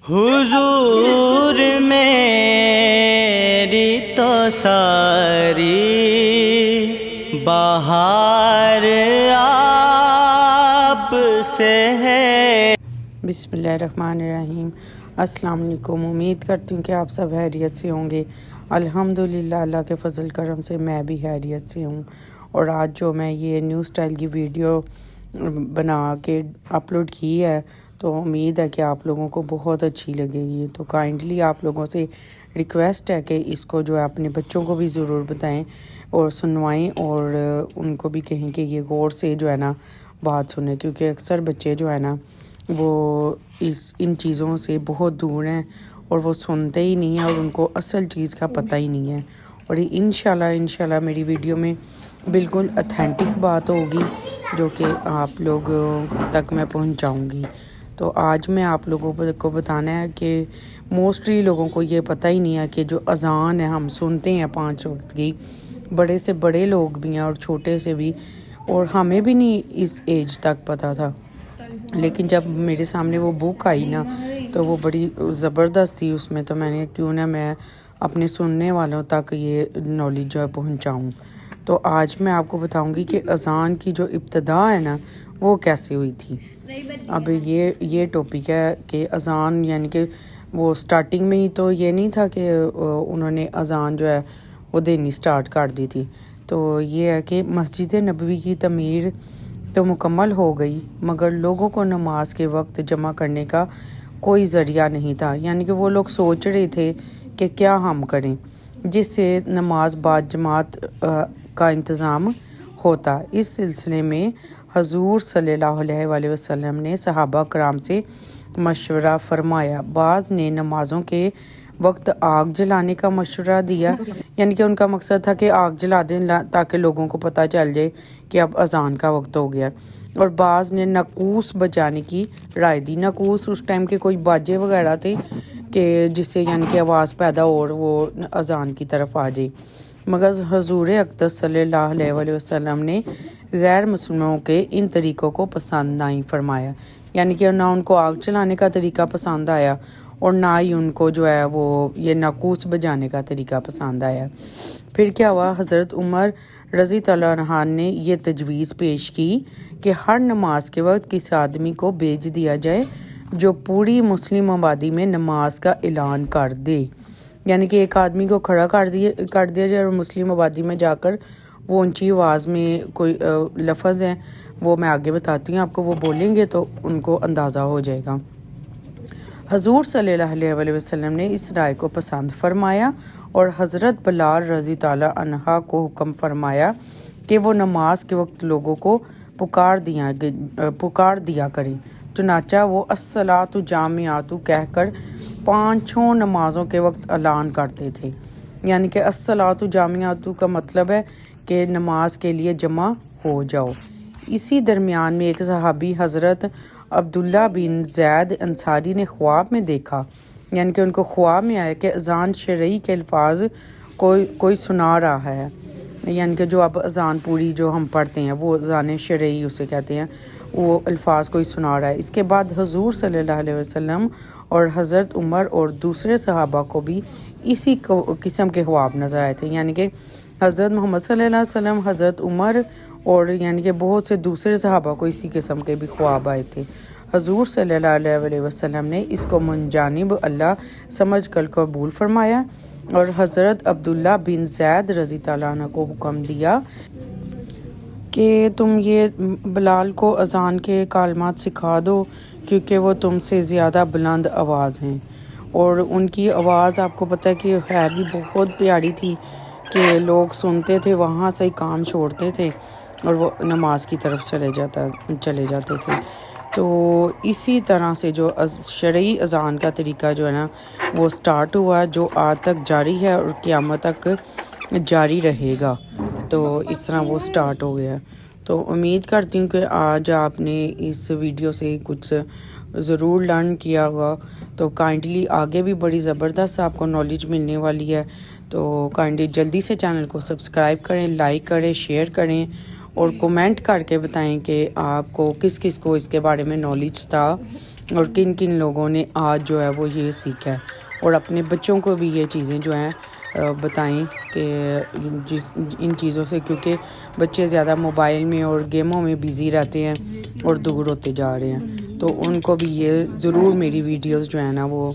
حضور میری تو ساری بہار آپ سے ہے۔ بسم اللہ الرحمن الرحیم۔ السلام علیکم۔ امید کرتی ہوں کہ آپ سب خیریت سے ہوں گے۔ الحمدللہ اللہ کے فضل کرم سے میں بھی خیریت سے ہوں، اور آج جو میں یہ نیو سٹائل کی ویڈیو بنا کے اپلوڈ کی ہے تو امید ہے کہ آپ لوگوں کو بہت اچھی لگے گی۔ تو کائنڈلی آپ لوگوں سے ریکویسٹ ہے کہ اس کو جو ہے اپنے بچوں کو بھی ضرور بتائیں اور سنوائیں، اور ان کو بھی کہیں کہ یہ غور سے جو ہے نا بات سنیں، کیونکہ اکثر بچے جو ہے نا وہ ان چیزوں سے بہت دور ہیں اور وہ سنتے ہی نہیں ہیں اور ان کو اصل چیز کا پتہ ہی نہیں ہے۔ اور یہ انشاءاللہ میری ویڈیو میں بالکل اتھینٹک بات ہوگی جو کہ آپ لوگوں تک میں پہنچاؤں گی۔ تو آج میں آپ لوگوں کو بتانا ہے کہ موسٹلی لوگوں کو یہ پتہ ہی نہیں ہے کہ جو اذان ہے ہم سنتے ہیں 5 وقت کی، بڑے سے بڑے لوگ بھی ہیں اور چھوٹے سے بھی، اور ہمیں بھی نہیں اس ایج تک پتہ تھا، لیکن جب میرے سامنے وہ بک آئی نا تو وہ بڑی زبردست تھی۔ اس میں تو میں نے کیوں نہ میں اپنے سننے والوں تک یہ نالج جو ہے پہنچاؤں۔ تو آج میں آپ کو بتاؤں گی کہ اذان کی جو ابتدا ہے نا وہ کیسے ہوئی تھی۔ اب یہ ٹاپک ہے کہ اذان یعنی کہ وہ سٹارٹنگ میں ہی تو یہ نہیں تھا کہ انہوں نے اذان جو ہے وہ دینی سٹارٹ کر دی تھی۔ تو یہ ہے کہ مسجد نبوی کی تعمیر تو مکمل ہو گئی، مگر لوگوں کو نماز کے وقت جمع کرنے کا کوئی ذریعہ نہیں تھا، یعنی کہ وہ لوگ سوچ رہے تھے کہ کیا ہم کریں جس سے نماز بعد جماعت کا انتظام ہوتا۔ اس سلسلے میں حضور صلی اللہ علیہ وسلم نے صحابہ کرام سے مشورہ فرمایا۔ بعض نے نمازوں کے وقت آگ جلانے کا مشورہ دیا، یعنی کہ ان کا مقصد تھا کہ آگ جلا دیں تاکہ لوگوں کو پتہ چل جائے کہ اب اذان کا وقت ہو گیا، اور بعض نے ناقوس بجانے کی رائے دی۔ ناقوس اس ٹائم کے کوئی باجے وغیرہ تھے کہ جس سے یعنی کہ آواز پیدا ہو اور وہ اذان کی طرف آ جائے، مگر حضور اقدس صلی اللہ علیہ وسلم نے غیر مسلموں کے ان طریقوں کو پسند نہیں فرمایا، یعنی کہ نہ ان کو آگ چلانے کا طریقہ پسند آیا اور نہ ہی ان کو جو ہے وہ یہ ناقوس بجانے کا طریقہ پسند آیا۔ پھر کیا ہوا، حضرت عمر رضی اللہ عنہ نے یہ تجویز پیش کی کہ ہر نماز کے وقت کسی آدمی کو بھیج دیا جائے جو پوری مسلم آبادی میں نماز کا اعلان کر دے، یعنی کہ ایک آدمی کو کھڑا کر دیا جائے اور مسلم آبادی میں جا کر وہ اونچی آواز میں کوئی لفظ ہیں وہ میں آگے بتاتی ہوں آپ کو، وہ بولیں گے تو ان کو اندازہ ہو جائے گا۔ حضور صلی اللہ علیہ وسلم نے اس رائے کو پسند فرمایا اور حضرت بلال رضی اللہ عنہ کو حکم فرمایا کہ وہ نماز کے وقت لوگوں کو پکار دیا کریں۔ چنانچہ وہ الصلاۃ جامعۃ کہہ کر 5 نمازوں کے وقت اعلان کرتے تھے، یعنی کہ الصلاۃ جامعۃ کا مطلب ہے کہ نماز کے لیے جمع ہو جاؤ۔ اسی درمیان میں ایک صحابی حضرت عبداللہ بن زید انصاری نے خواب میں دیکھا، یعنی کہ ان کو خواب میں آیا کہ اذان شرعی کے الفاظ کوئی سنا رہا ہے، یعنی کہ جو اب اذان پوری جو ہم پڑھتے ہیں وہ اذان شرعی اسے کہتے ہیں، وہ الفاظ کوئی سنا رہا ہے۔ اس کے بعد حضور صلی اللہ علیہ وسلم اور حضرت عمر اور دوسرے صحابہ کو بھی اسی قسم کے خواب نظر آئے تھے، یعنی کہ حضرت محمد صلی اللہ علیہ وسلم، حضرت عمر اور یعنی کہ بہت سے دوسرے صحابہ کو اسی قسم کے بھی خواب آئے تھے۔ حضور صلی اللہ علیہ وسلم نے اس کو من جانب اللہ سمجھ کر قبول فرمایا اور حضرت عبداللہ بن زید رضی اللہ عنہ کو حکم دیا کہ تم یہ بلال کو اذان کے کلمات سکھا دو، کیونکہ وہ تم سے زیادہ بلند آواز ہیں، اور ان کی آواز آپ کو پتہ ہے کہ ہے بھی بہت پیاری تھی کہ لوگ سنتے تھے وہاں سے کام چھوڑتے تھے اور وہ نماز کی طرف چلے جاتے تھے۔ تو اسی طرح سے جو شرعی اذان کا طریقہ جو ہے نا وہ سٹارٹ ہوا، جو آج تک جاری ہے اور قیامت تک جاری رہے گا۔ تو اس طرح وہ سٹارٹ ہو گیا۔ تو امید کرتی ہوں کہ آج آپ نے اس ویڈیو سے کچھ ضرور لرن کیا ہوگا، تو کائنڈلی آگے بھی بڑی زبردست آپ کو نالج ملنے والی ہے۔ تو کائنڈلی جلدی سے چینل کو سبسکرائب کریں، لائک کریں، شیئر کریں اور کومنٹ کر کے بتائیں کہ آپ کو کس کو اس کے بارے میں نالج تھا اور کن کن لوگوں نے آج جو ہے وہ یہ سیکھا ہے، اور اپنے بچوں کو بھی یہ چیزیں جو ہیں بتائیں کہ ان چیزوں سے، کیونکہ بچے زیادہ موبائل میں اور گیموں میں بیزی رہتے ہیں اور دور ہوتے جا رہے ہیں، تو ان کو بھی یہ ضرور میری ویڈیوز جو ہیں نا وہ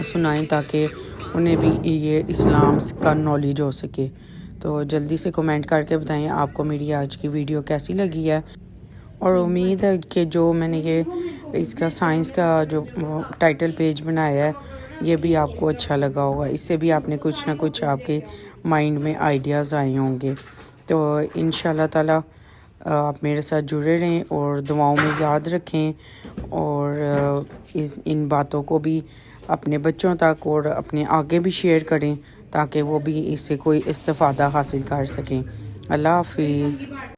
سنائیں تاکہ انہیں بھی یہ اسلام کا نالج ہو سکے۔ تو جلدی سے کمنٹ کر کے بتائیں آپ کو میری آج کی ویڈیو کیسی لگی ہے، اور امید ہے کہ جو میں نے یہ اس کا سائنس کا جو ٹائٹل پیج بنایا ہے یہ بھی آپ کو اچھا لگا ہوگا، اس سے بھی آپ نے کچھ نہ کچھ آپ کے مائنڈ میں آئیڈیاز آئے ہوں گے۔ تو انشاءاللہ تعالی آپ میرے ساتھ جڑے رہیں اور دعاؤں میں یاد رکھیں، اور ان باتوں کو بھی اپنے بچوں تک اور اپنے آگے بھی شیئر کریں تاکہ وہ بھی اس سے کوئی استفادہ حاصل کر سکیں۔ اللہ حافظ۔